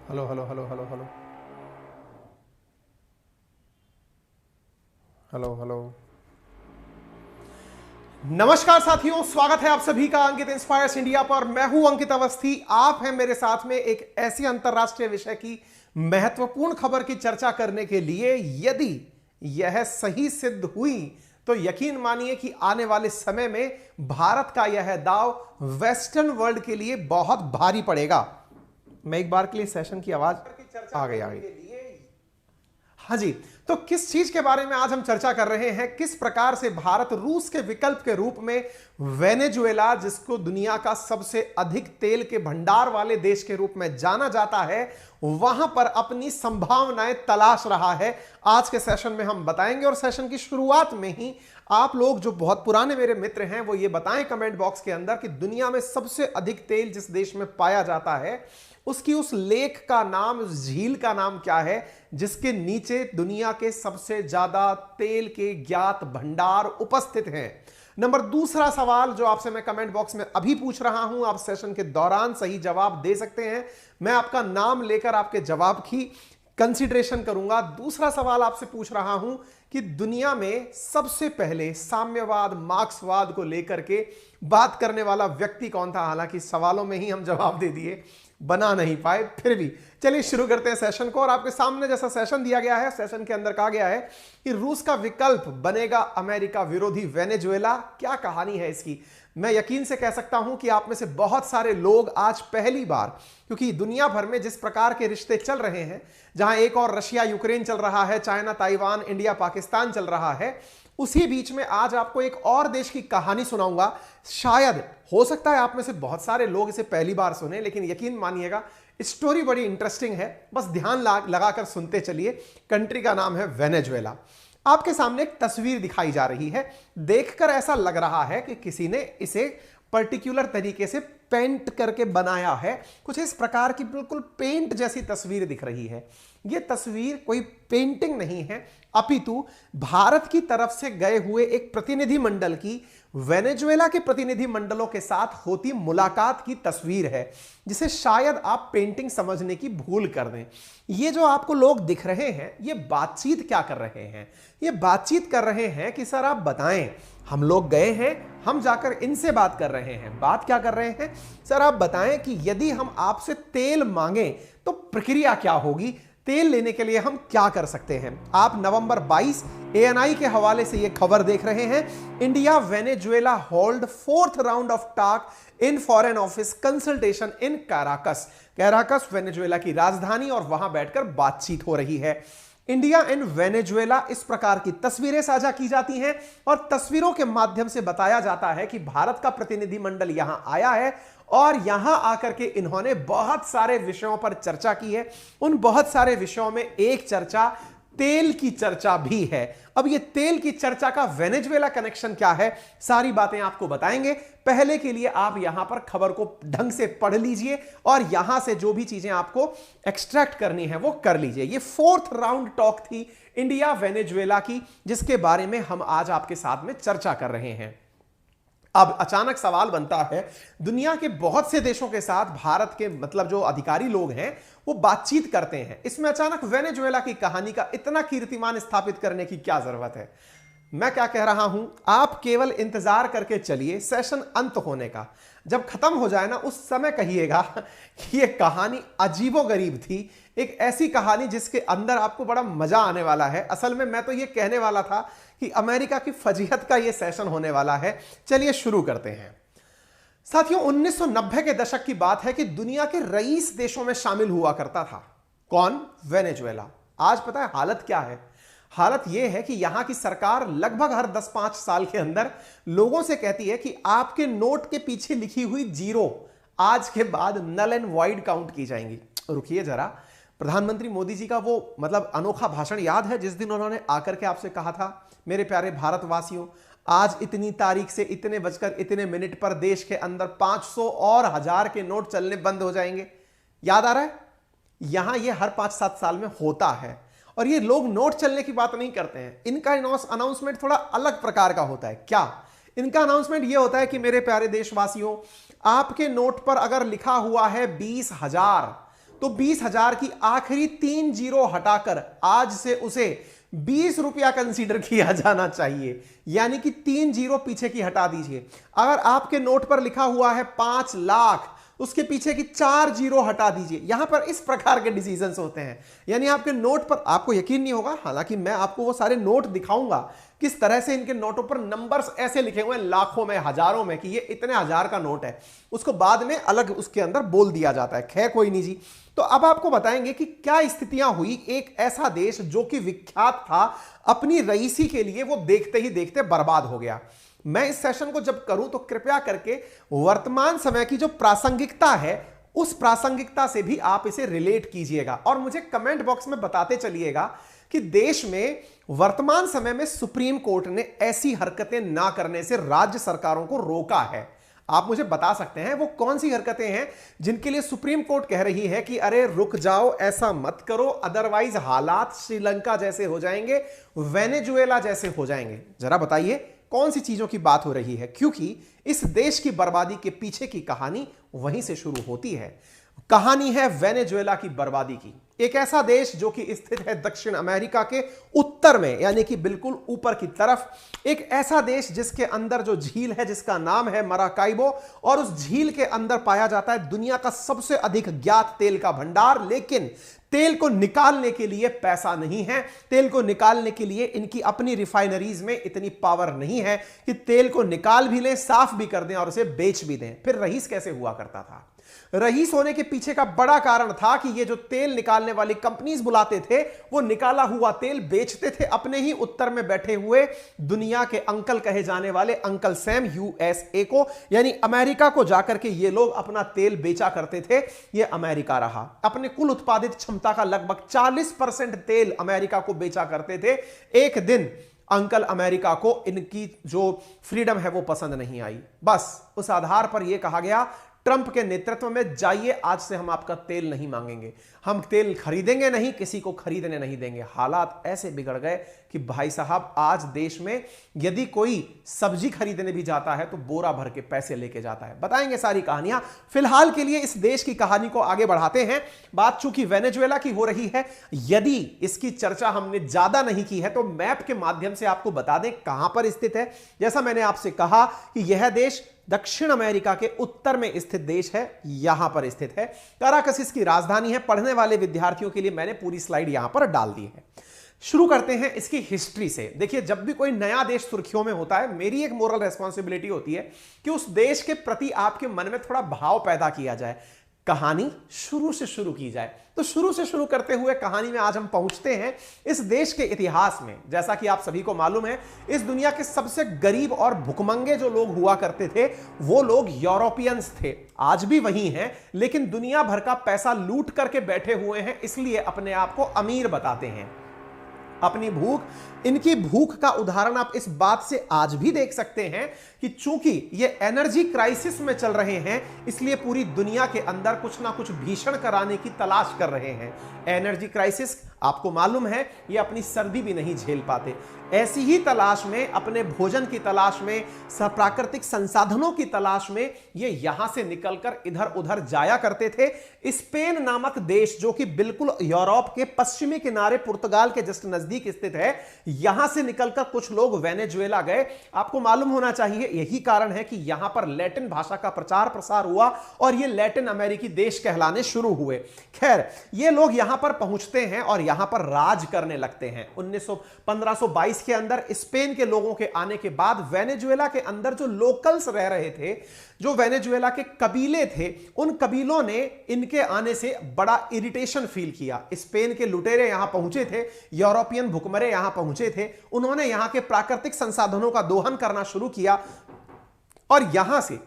Hello hello hello hello hello hello hello. नमस्कार साथियों, स्वागत है आप सभी का अंकित इंस्पायर्स इंडिया पर। मैं हूं अंकित अवस्थी। आप हैं मेरे साथ में एक ऐसी अंतरराष्ट्रीय विषय की महत्वपूर्ण खबर की चर्चा करने के लिए। यदि यह सही सिद्ध हुई तो यकीन मानिए कि आने वाले समय में भारत का यह दाव वेस्टर्न वर्ल्ड के लिए बहुत भारी पड़ेगा। मैं एक बार के लिए सेशन की आवाज आ गई आ गई। हाँ जी, तो किस चीज के बारे में आज हम चर्चा कर रहे हैं, किस प्रकार से भारत रूस के विकल्प के रूप में वेनेजुएला, जिसको दुनिया का सबसे अधिक तेल के भंडार वाले देश के रूप में जाना जाता है, वहां पर अपनी संभावनाएं तलाश रहा है। आज के सेशन में हम बताएंगे और सेशन की शुरुआत में ही आप लोग जो बहुत पुराने मेरे मित्र हैं वो ये बताएं कमेंट बॉक्स के अंदर कि दुनिया में सबसे अधिक तेल जिस देश में पाया जाता है उसकी उस लेक का नाम, उस झील का नाम क्या है जिसके नीचे दुनिया के सबसे ज्यादा तेल के ज्ञात भंडार उपस्थित हैं। नंबर दूसरा सवाल जो आपसे मैं कमेंट बॉक्स में अभी पूछ रहा हूं, आप सेशन के दौरान सही जवाब दे सकते हैं। मैं आपका नाम लेकर आपके जवाब की कंसीडरेशन करूंगा। दूसरा सवाल आपसे पूछ रहा हूं कि दुनिया में सबसे पहले साम्यवाद, मार्क्सवाद को लेकर के बात करने वाला व्यक्ति कौन था। हालांकि सवालों में ही हम जवाब दे दिए, बना नहीं पाए, फिर भी चलिए शुरू करते हैं सेशन को। और आपके सामने जैसा सेशन दिया गया है, सेशन के अंदर कहा गया है कि रूस का विकल्प बनेगा अमेरिका विरोधी वेनेजुएला। क्या कहानी है इसकी? मैं यकीन से कह सकता हूं कि आप में से बहुत सारे लोग आज पहली बार, क्योंकि दुनिया भर में जिस प्रकार के रिश्ते चल रहे हैं, जहां एक और रशिया यूक्रेन चल रहा है, चाइना ताइवान, इंडिया पाकिस्तान चल रहा है, उसी बीच में आज आपको एक और देश की कहानी सुनाऊंगा। शायद हो सकता है आप में से बहुत सारे लोग इसे पहली बार सुने, लेकिन यकीन मानिएगा स्टोरी बड़ी इंटरेस्टिंग है। बस ध्यान लगाकर सुनते चलिए। कंट्री का नाम है वेनेजुएला। आपके सामने एक तस्वीर दिखाई जा रही है। देखकर ऐसा लग रहा है कि किसी ने इसे पर्टिकुलर तरीके से पेंट करके बनाया है। कुछ इस प्रकार की बिल्कुल पेंट जैसी तस्वीर दिख रही है। यह तस्वीर कोई पेंटिंग नहीं है, अपितु भारत की तरफ से गए हुए एक प्रतिनिधि मंडल की वेनेजुएला के प्रतिनिधि मंडलों के साथ होती मुलाकात की तस्वीर है, जिसे शायद आप पेंटिंग समझने की भूल कर दें। ये जो आपको लोग दिख रहे हैं, ये बातचीत क्या कर रहे हैं? ये बातचीत कर रहे हैं कि सर आप बताएं, हम लोग गए हैं, हम जाकर इनसे बात कर रहे हैं। बात क्या कर रहे हैं? सर आप बताएं कि यदि हम आपसे तेल मांगें तो प्रक्रिया क्या होगी, तेल लेने के लिए हम क्या कर सकते हैं। आप नवंबर 22 एएनआई के हवाले से यह खबर देख रहे हैं। India Venezuela hold 4th round of talk in foreign office consultation in Caracas. Caracas Venezuela की राजधानी, और वहां बैठकर बातचीत हो रही है। इंडिया एंड वेनेजुएला, इस प्रकार की तस्वीरें साझा की जाती हैं और तस्वीरों के माध्यम से बताया जाता है कि भारत का प्रतिनिधि मंडल यहां आया है और यहां आकर के इन्होंने बहुत सारे विषयों पर चर्चा की है। उन बहुत सारे विषयों में एक चर्चा तेल की चर्चा भी है। अब ये तेल की चर्चा का वेनेजुएला कनेक्शन क्या है, सारी बातें आपको बताएंगे। पहले के लिए आप यहां पर खबर को ढंग से पढ़ लीजिए और यहां से जो भी चीजें आपको एक्सट्रैक्ट करनी है वो कर लीजिए। ये 4th राउंड टॉक थी इंडिया वेनेजुएला की, जिसके बारे में हम आज आपके साथ में चर्चा कर रहे हैं। अब अचानक सवाल बनता है, दुनिया के बहुत से देशों के साथ भारत के मतलब जो अधिकारी लोग हैं वो बातचीत करते हैं, इसमें अचानक वेनेजुएला की कहानी का इतना कीर्तिमान स्थापित करने की क्या जरूरत है? मैं क्या कह रहा हूं, आप केवल इंतजार करके चलिए सेशन अंत होने का। जब खत्म हो जाए ना, उस समय कहिएगा कि यह कहानी अजीबोगरीब थी, एक ऐसी कहानी जिसके अंदर आपको बड़ा मजा आने वाला है। असल में मैं तो यह कहने वाला था कि अमेरिका की फजीहत का यह सेशन होने वाला है। चलिए शुरू करते हैं। साथियों, 1990 के दशक की बात है कि दुनिया के रईस देशों में शामिल हुआ करता था। कौन? वेनेजुएला। आज पता है हालत क्या है? हालत यह है कि यहां की सरकार लगभग हर 10-5 साल के अंदर लोगों से कहती है कि आपके नोट के पीछे लिखी हुई जीरो आज के बाद नल एंड वाइड काउंट की जाएंगी। रुकिए जरा, प्रधानमंत्री मोदी जी का वो मतलब अनोखा भाषण याद है जिस दिन उन्होंने आकर के आपसे कहा था, मेरे प्यारे भारतवासियों, आज इतनी तारीख से इतने बजकर इतने मिनट पर देश के अंदर 500 और 1000 के नोट चलने बंद हो जाएंगे। याद आ रहा है? यहां यह हर 5-7 साल में होता है। और ये लोग नोट चलने की बात नहीं करते हैं, इनका अनाउंसमेंट थोड़ा अलग प्रकार का होता है। क्या? इनका अनाउंसमेंट यह होता है कि मेरे प्यारे देशवासियों, आपके नोट पर अगर लिखा हुआ है 20,000 तो 20,000 की आखिरी 3 जीरो हटाकर आज से उसे 20 रुपया कंसीडर किया जाना चाहिए, यानी कि 3 जीरो पीछे की हटा दीजिए। अगर आपके नोट पर लिखा हुआ है 5 लाख, उसके पीछे की 4 जीरो हटा दीजिए। यहां पर इस प्रकार के डिसीजंस होते हैं, यानी आपके नोट पर आपको यकीन नहीं होगा, हालांकि मैं आपको वो सारे नोट दिखाऊंगा किस तरह से इनके नोटों पर नंबर्स ऐसे लिखे हुए हैं लाखों में, हजारों में, कि ये इतने हजार का नोट है, उसको बाद में अलग उसके अंदर बोल दिया जाता है। खैर कोई नहीं जी। तो अब आपको बताएंगे कि क्या स्थितियां हुई। एक ऐसा देश जो कि विख्यात था अपनी रईसी के लिए, वो देखते ही देखते बर्बाद हो गया। मैं इस सेशन को जब करूं तो कृपया करके वर्तमान समय की जो प्रासंगिकता है उस प्रासंगिकता से भी आप इसे रिलेट कीजिएगा और मुझे कमेंट बॉक्स में बताते चलिएगा कि देश में वर्तमान समय में सुप्रीम कोर्ट ने ऐसी हरकतें ना करने से राज्य सरकारों को रोका है। आप मुझे बता सकते हैं वो कौन सी हरकतें हैं जिनके लिए सुप्रीम कोर्ट कह रही है कि अरे रुक जाओ, ऐसा मत करो, अदरवाइज हालात श्रीलंका जैसे हो जाएंगे, वेनेजुएला जैसे हो जाएंगे। जरा बताइए कौन सी चीजों की बात हो रही है, क्योंकि इस देश की बर्बादी के पीछे की कहानी वहीं से शुरू होती है। कहानी है वेनेजुएला की बर्बादी की। एक ऐसा देश जो कि स्थित है दक्षिण अमेरिका के उत्तर में, यानी कि बिल्कुल ऊपर की तरफ। एक ऐसा देश जिसके अंदर जो झील है जिसका नाम है मराकाइबो, और उस झील के अंदर पाया जाता है दुनिया का सबसे अधिक ज्ञात तेल का भंडार। लेकिन तेल को निकालने के लिए पैसा नहीं है, तेल को निकालने के लिए इनकी अपनी रिफाइनरीज में इतनी पावर नहीं है कि तेल को निकाल भी लें, साफ भी कर दें और उसे बेच भी दें। फिर रईस कैसे हुआ करता था? रईस होने के पीछे का बड़ा कारण था कि ये जो तेल निकालने वाली कंपनीज बुलाते थे, वो निकाला हुआ तेल बेचते थे अपने ही उत्तर में बैठे हुए दुनिया के अंकल कहे जाने वाले अंकल सैम यूएसए को, यानी अमेरिका को जाकर के ये लोग अपना तेल बेचा करते थे। ये अमेरिका रहा, अपने कुल उत्पादित क्षमता का लगभग 40% तेल अमेरिका को बेचा करते थे। एक दिन अंकल अमेरिका को इनकी जो फ्रीडम है वो पसंद नहीं आई। बस उस आधार पर यह कहा गया ट्रंप के नेतृत्व में, जाइए आज से हम आपका तेल नहीं मांगेंगे, हम तेल खरीदेंगे नहीं, किसी को खरीदने नहीं देंगे। हालात ऐसे बिगड़ गए कि भाई साहब आज देश में यदि कोई सब्जी खरीदने भी जाता है तो बोरा भर के पैसे लेके जाता है। बताएंगे सारी कहानियां। फिलहाल के लिए इस देश की कहानी को आगे बढ़ाते हैं। बात चूंकि वेनेजुएला की हो रही है, यदि इसकी चर्चा हमने ज्यादा नहीं की है तो मैप के माध्यम से आपको बता दें कहां पर स्थित है। जैसा मैंने आपसे कहा कि यह देश दक्षिण अमेरिका के उत्तर में स्थित देश है, यहां पर स्थित है। काराकस इसकी राजधानी है। पढ़ने वाले विद्यार्थियों के लिए मैंने पूरी स्लाइड यहां पर डाल दी है। शुरू करते हैं इसकी हिस्ट्री से। देखिए, जब भी कोई नया देश सुर्खियों में होता है, मेरी एक मोरल रिस्पॉन्सिबिलिटी होती है कि उस देश के प्रति आपके मन में थोड़ा भाव पैदा किया जाए, कहानी शुरू से शुरू की जाए। तो शुरू से शुरू करते हुए कहानी में आज हम पहुंचते हैं इस देश के इतिहास में। जैसा कि आप सभी को मालूम है, इस दुनिया के सबसे गरीब और भुखमंगे जो लोग हुआ करते थे वो लोग यूरोपियंस थे। आज भी वही हैं, लेकिन दुनिया भर का पैसा लूट करके बैठे हुए हैं, इसलिए अपने आप को अमीर बताते हैं। अपनी भूख, इनकी भूख का उदाहरण आप इस बात से आज भी देख सकते हैं कि चूंकि ये एनर्जी क्राइसिस में चल रहे हैं, इसलिए पूरी दुनिया के अंदर कुछ ना कुछ भीषण कराने की तलाश कर रहे हैं। एनर्जी क्राइसिस आपको मालूम है, ये अपनी सर्दी भी नहीं झेल पाते। ऐसी ही तलाश में, अपने भोजन की तलाश में, प्राकृतिक संसाधनों की तलाश में ये यहां से निकलकर इधर उधर जाया करते थे। स्पेन नामक देश जो कि बिल्कुल यूरोप के पश्चिमी किनारे पुर्तगाल के जस्ट नजदीक स्थित है, यहां से निकलकर कुछ लोग वेनेजुएला गए। आपको मालूम होना चाहिए यही कारण है कि यहां पर लैटिन भाषा का प्रचार प्रसार हुआ और ये लैटिन अमेरिकी देश कहलाने शुरू हुए। खैर, ये लोग यहां पर पहुंचते हैं और यहां पर राज करने लगते हैं। 1522 के अंदर स्पेन के लोगों के आने के बाद वेनेजुएला के अंदर जो लोकल्स रह रहे थे, जो वेनेजुएला के कबीले थे, उन कबीलों ने इनके आने से बड़ा इरिटेशन फील किया। स्पेन के लुटेरे यहां पहुंचे थे, यूरोपियन भुखमरे यहां पहुंचे थे, उन्होंने यहां के प्राकृतिक संसाधनों का दोहन करना शुरू किया और यहां से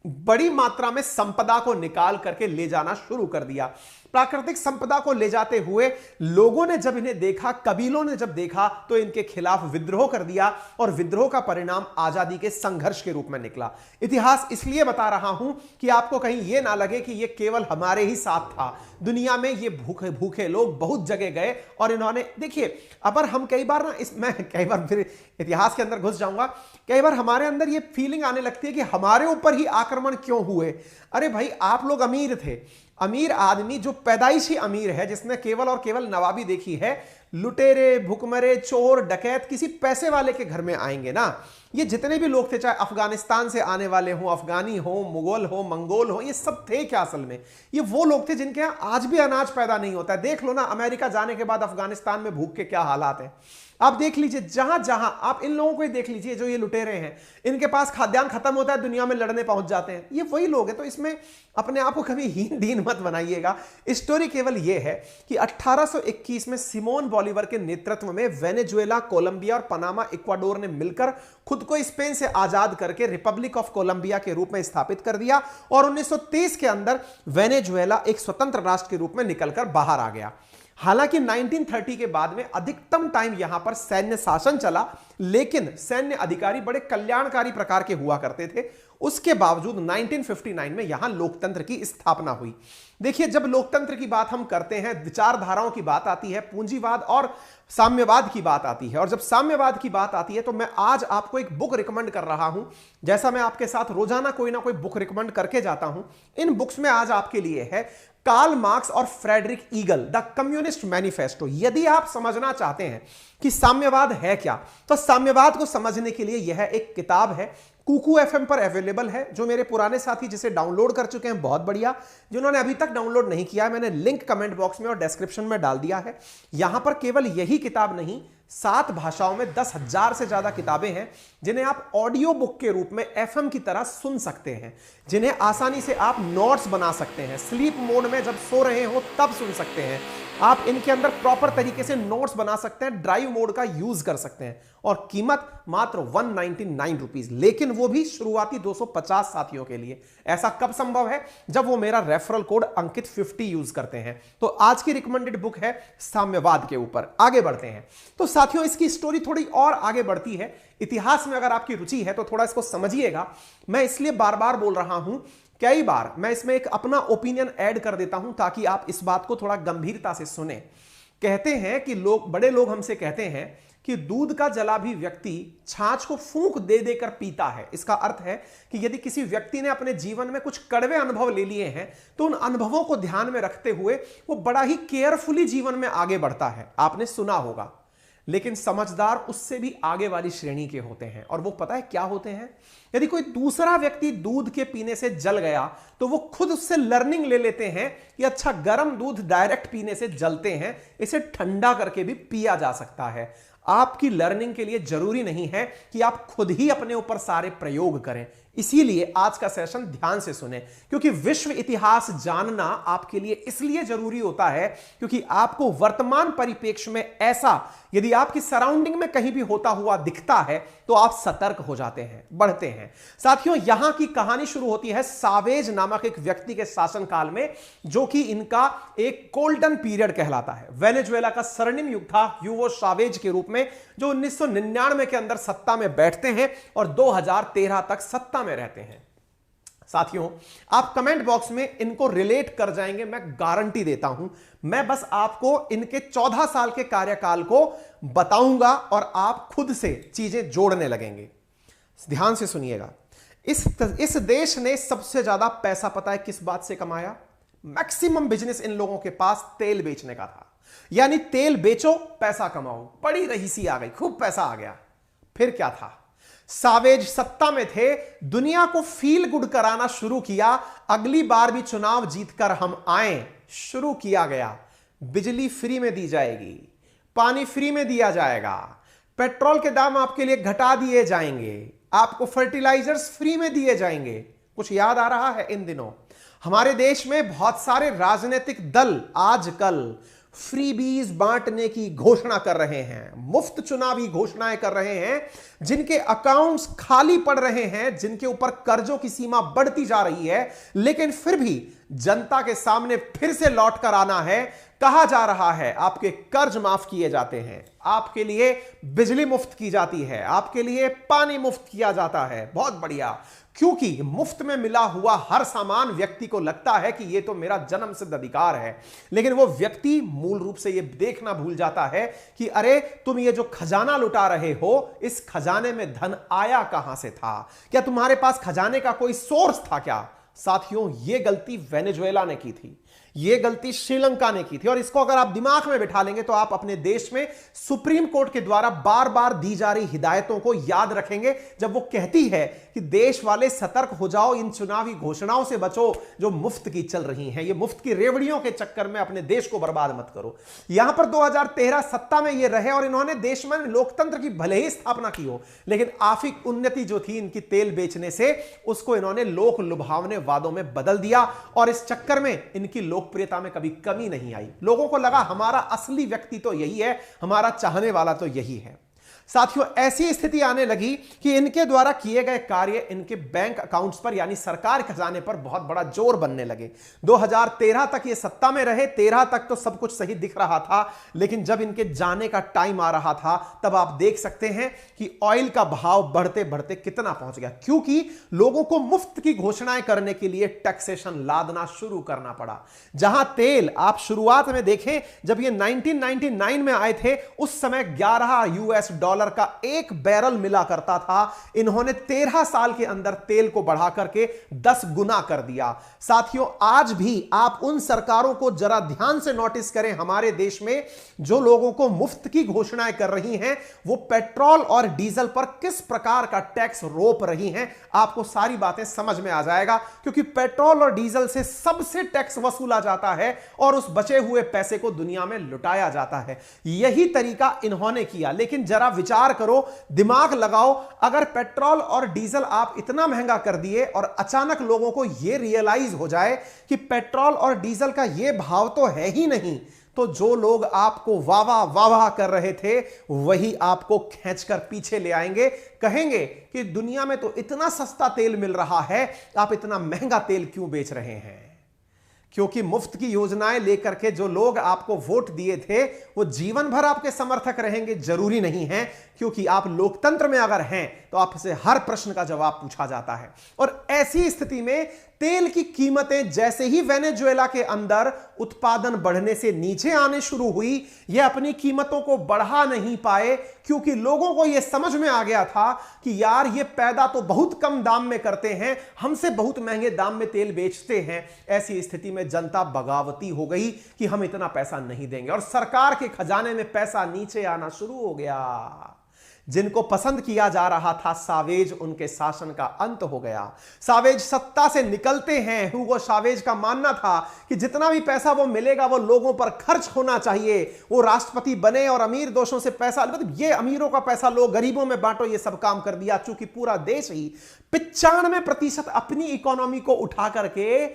बड़ी मात्रा में संपदा को निकाल करके ले जाना शुरू कर दिया। प्राकृतिक संपदा को ले जाते हुए लोगों ने जब इन्हें देखा, कबीलों ने जब देखा, तो इनके खिलाफ विद्रोह कर दिया और विद्रोह का परिणाम आजादी के संघर्ष के रूप में निकला। इतिहास इसलिए बता रहा हूं कि आपको कहीं यह ना लगे कि यह केवल हमारे ही साथ था। दुनिया में ये भूखे भूखे लोग बहुत जगह गए और इन्होंने, देखिए, अगर हम कई बार ना, मैं कई बार फिर इतिहास के अंदर घुस जाऊंगा, कई बार हमारे अंदर ये फीलिंग आने लगती है कि हमारे ऊपर ही आक्रमण क्यों हुए। अरे भाई, आप लोग अमीर थे, अमीर आदमी जो पैदाइशी अमीर है, जिसने केवल और केवल नवाबी देखी है, लुटेरे, भुखमरे, चोर, डकैत किसी पैसे वाले के घर में आएंगे ना। ये जितने भी लोग थे, चाहे अफगानिस्तान से आने वाले हों, अफगानी हो, मुगल हो, मंगोल हो, ये सब थे क्या असल में? ये वो लोग थे जिनके यहां आज भी अनाज पैदा नहीं होता है। देख लो ना, अमेरिका जाने के बाद अफगानिस्तान में भूख के क्या हालात हैं। आप देख लीजिए, जहां जहां आप इन लोगों को ही देख लीजिए, जो ये लुटेरे हैं, इनके पास खाद्यान्न खत्म होता है, दुनिया में लड़ने पहुंच जाते हैं। ये वही लोग हैं। तो इसमें अपने आप को कभी हीन दीन मत बनाइएगा। स्टोरी केवल ये है कि 1821 में सिमोन बोलीवर के नेतृत्व में वेनेजुएला, कोलंबिया और पनामा, इक्वाडोर ने मिलकर खुद को स्पेन से आजाद करके रिपब्लिक ऑफ कोलंबिया के रूप में स्थापित कर दिया और 1930 के अंदर वेनेजुएला एक स्वतंत्र राष्ट्र के रूप में निकलकर बाहर आ गया। हालांकि 1930 के बाद में अधिकतम टाइम यहां पर सैन्य शासन चला, लेकिन सैन्य अधिकारी बड़े कल्याणकारी प्रकार के हुआ करते थे। उसके बावजूद 1959 में यहां लोकतंत्र की स्थापना हुई। देखिए, जब लोकतंत्र की बात हम करते हैं, विचारधाराओं की बात आती है, पूंजीवाद और साम्यवाद की बात आती है, और जब साम्यवाद की बात आती है तो मैं आज आपको एक बुक रिकमेंड कर रहा हूं। जैसा मैं आपके साथ रोजाना कोई ना कोई बुक रिकमेंड करके जाता हूं, इन बुक्स में आज आपके लिए है कार्ल मार्क्स और फ्रेडरिक ईगल, द कम्युनिस्ट मैनिफेस्टो। यदि आप समझना चाहते हैं कि साम्यवाद है क्या, तो साम्यवाद को समझने के लिए यह एक किताब है, कुकू एफएम पर अवेलेबल है। जो मेरे पुराने साथी जिसे डाउनलोड कर चुके हैं, बहुत बढ़िया। जिन्होंने अभी तक डाउनलोड नहीं किया है, मैंने लिंक कमेंट बॉक्स में और डिस्क्रिप्शन में डाल दिया है। यहां पर केवल यही किताब नहीं, 7 भाषाओं में 10,000 से ज्यादा किताबें हैं, जिन्हें आप ऑडियो बुक के रूप में एफएम की तरह सुन सकते हैं, जिन्हें आसानी से आप नोट्स बना सकते हैं, स्लीप मोड में जब सो रहे हो तब सुन सकते हैं। आप इनके अंदर प्रॉपर तरीके से नोट्स बना सकते हैं, ड्राइव मोड का यूज कर सकते हैं, और कीमत मात्र 199 रुपीज, लेकिन वो भी शुरुआती 250 साथियों के लिए। ऐसा कब संभव है? जब वो मेरा रेफरल कोड अंकित 50 यूज करते हैं। तो आज की रिकमेंडेड बुक है साम्यवाद के ऊपर। आगे बढ़ते हैं। तो साथियों, इसकी स्टोरी थोड़ी और आगे बढ़ती है। इतिहास में अगर आपकी रुचि है तो थोड़ा इसको समझिएगा। मैं इसलिए बार बार बोल रहा हूं, कई बार मैं इसमें एक अपना ओपिनियन ऐड कर देता हूं ताकि आप इस बात को थोड़ा गंभीरता से सुने। कहते हैं कि बड़े लोग हमसे कहते हैं कि दूध का जला भी व्यक्ति छाछ को फूंक दे देकर पीता है। इसका अर्थ है कि यदि किसी व्यक्ति ने अपने जीवन में कुछ कड़वे अनुभव ले लिए हैं, तो उन अनुभवों को ध्यान में रखते हुए वो बड़ा ही केयरफुली जीवन में आगे बढ़ता है। आपने सुना होगा, लेकिन समझदार उससे भी आगे वाली श्रेणी के होते हैं। और वो पता है क्या होते हैं? यदि कोई दूसरा व्यक्ति दूध के पीने से जल गया, तो वो खुद उससे लर्निंग ले लेते हैं कि अच्छा, गर्म दूध डायरेक्ट पीने से जलते हैं, इसे ठंडा करके भी पिया जा सकता है। आपकी लर्निंग के लिए जरूरी नहीं है कि आप खुद ही अपने ऊपर सारे प्रयोग करें। इसीलिए आज का सेशन ध्यान से सुने, क्योंकि विश्व इतिहास जानना आपके लिए इसलिए जरूरी होता है क्योंकि आपको वर्तमान परिप्रेक्ष्य में ऐसा यदि आपकी सराउंडिंग में कहीं भी होता हुआ दिखता है तो आप सतर्क हो जाते हैं, बढ़ते हैं। साथियों, यहां की कहानी शुरू होती है सावेज नामक एक व्यक्ति के शासनकाल में, जो कि इनका एक गोल्डन पीरियड कहलाता है। वेनेजुएला का स्वर्णिम युग था ह्यूगो चावेज के रूप में, जो 1999 के अंदर सत्ता में बैठते हैं और 2013 तक सत्ता में रहते हैं। साथियों, आप कमेंट बॉक्स में इनको रिलेट कर जाएंगे, मैं गारंटी देता हूं। मैं बस आपको इनके 14 साल के कार्यकाल को बताऊंगा और आप खुद से चीजें जोड़ने लगेंगे। ध्यान से सुनिएगा। इस देश ने सबसे ज्यादा पैसा पता है किस बात से कमाया? मैक्सिमम बिजनेस इन लोगों के पास तेल बेचने का था। यानी तेल बेचो, पैसा कमाओ। बड़ी रईसी आ गई, खूब पैसा आ गया। फिर क्या था? सावेज सत्ता में थे, दुनिया को फील गुड कराना शुरू किया। अगली बार भी चुनाव जीतकर हम आए, शुरू किया गया। बिजली फ्री में दी जाएगी, पानी फ्री में दिया जाएगा, पेट्रोल के दाम आपके लिए घटा दिए जाएंगे, आपको फर्टिलाइजर्स फ्री में दिए जाएंगे। कुछ याद आ रहा है? इन दिनों हमारे देश में बहुत सारे राजनीतिक दल आजकल फ्रीबीज बांटने की घोषणा कर रहे हैं, मुफ्त चुनावी घोषणाएं कर रहे हैं, जिनके अकाउंट्स खाली पड़ रहे हैं, जिनके ऊपर कर्जों की सीमा बढ़ती जा रही है, लेकिन फिर भी जनता के सामने फिर से लौट कर आना है। कहा जा रहा है आपके कर्ज माफ किए जाते हैं, आपके लिए बिजली मुफ्त की जाती है, आपके लिए पानी मुफ्त किया जाता है। बहुत बढ़िया, क्योंकि मुफ्त में मिला हुआ हर सामान व्यक्ति को लगता है कि यह तो मेरा जन्म सिद्ध अधिकार है, लेकिन वो व्यक्ति मूल रूप से यह देखना भूल जाता है कि अरे, तुम ये जो खजाना लुटा रहे हो, इस खजाने में धन आया कहां से था? क्या तुम्हारे पास खजाने का कोई सोर्स था क्या? साथियों, यह गलती वेनेजुएला ने की थी, यह गलती श्रीलंका ने की थी। और इसको अगर आप दिमाग में बिठा लेंगे तो आप अपने देश में सुप्रीम कोर्ट के द्वारा बार बार दी जा रही हिदायतों को याद रखेंगे, जब वो कहती है कि देश वाले सतर्क हो जाओ, इन चुनावी घोषणाओं से बचो जो मुफ्त की चल रही हैं, ये मुफ्त की रेवड़ियों के चक्कर में अपने देश को बर्बाद मत करो। यहां पर 2013 सत्ता में ये रहे और इन्होंने देश में लोकतंत्र की भले ही स्थापना की हो, लेकिन आर्थिक उन्नति जो थी इनकी तेल बेचने से, उसको इन्होंने लोक लुभावने वादों में बदल दिया और इस चक्कर में इनकी लोकप्रियता में कभी कमी नहीं आई। लोगों को लगा हमारा असली व्यक्ति तो यही है, हमारा चाहने वाला तो यही है। साथियों, ऐसी स्थिति आने लगी कि इनके द्वारा किए गए कार्य इनके बैंक अकाउंट्स पर यानी सरकार खजाने पर बहुत बड़ा जोर बनने लगे। 2013 तक ये सत्ता में रहे, 13 तक तो सब कुछ सही दिख रहा था, लेकिन जब इनके जाने का टाइम आ रहा था तब आप देख सकते हैं कि ऑयल का भाव बढ़ते बढ़ते कितना पहुंच गया, क्योंकि लोगों को मुफ्त की घोषणाएं करने के लिए टैक्सेशन लादना शुरू करना पड़ा। जहां तेल आप शुरुआत में देखें, जब ये 1999 में आए थे, उस समय $11 का एक बैरल मिला करता था। इन्होंने 13 साल के अंदर तेल को बढ़ा करके 10 गुना कर दिया। साथियों, आज भी आप उन सरकारों को जरा ध्यान से नोटिस करें हमारे देश में जो लोगों को मुफ्त की घोषणाएं कर रही हैं, वो पेट्रोल और डीजल पर किस प्रकार का टैक्स रोप रही हैं। आपको सारी बातें समझ में आ जाएगा, क्योंकि पेट्रोल और डीजल से सबसे टैक्स वसूला जाता है और उस बचे हुए पैसे को दुनिया में लुटाया जाता है। यही तरीका इन्होंने किया। लेकिन जरा विचार करो, दिमाग लगाओ, अगर पेट्रोल और डीजल आप इतना महंगा कर दिए और अचानक लोगों को यह रियलाइज हो जाए कि पेट्रोल और डीजल का यह भाव तो है ही नहीं, तो जो लोग आपको वाह वाह कर रहे थे वही आपको खींचकर पीछे ले आएंगे, कहेंगे कि दुनिया में तो इतना सस्ता तेल मिल रहा है, आप इतना महंगा तेल क्यों बेच रहे हैं। क्योंकि मुफ्त की योजनाएं लेकर के जो लोग आपको वोट दिए थे वो जीवन भर आपके समर्थक रहेंगे जरूरी नहीं है, क्योंकि आप लोकतंत्र में अगर हैं तो आपसे हर प्रश्न का जवाब पूछा जाता है। और ऐसी स्थिति में तेल की कीमतें जैसे ही वेनेजुएला के अंदर उत्पादन बढ़ने से नीचे आने शुरू हुई, ये अपनी कीमतों को बढ़ा नहीं पाए, क्योंकि लोगों को यह समझ में आ गया था कि यार ये पैदा तो बहुत कम दाम में करते हैं, हमसे बहुत महंगे दाम में तेल बेचते हैं। ऐसी स्थिति में जनता बगावती हो गई कि हम इतना पैसा नहीं देंगे, और सरकार के खजाने में पैसा नीचे आना शुरू हो गया। जिनको पसंद किया जा रहा था सावेज, उनके शासन का अंत हो गया। सावेज सत्ता से निकलते हैं। हुगो चावेज का मानना था कि जितना भी पैसा वो मिलेगा वो लोगों पर खर्च होना चाहिए। वो राष्ट्रपति बने और अमीर दोषों से पैसा, मतलब ये अमीरों का पैसा लो, गरीबों में बांटो, ये सब काम कर दिया। चूंकि पूरा देश ही 95% अपनी इकोनॉमी को उठा करके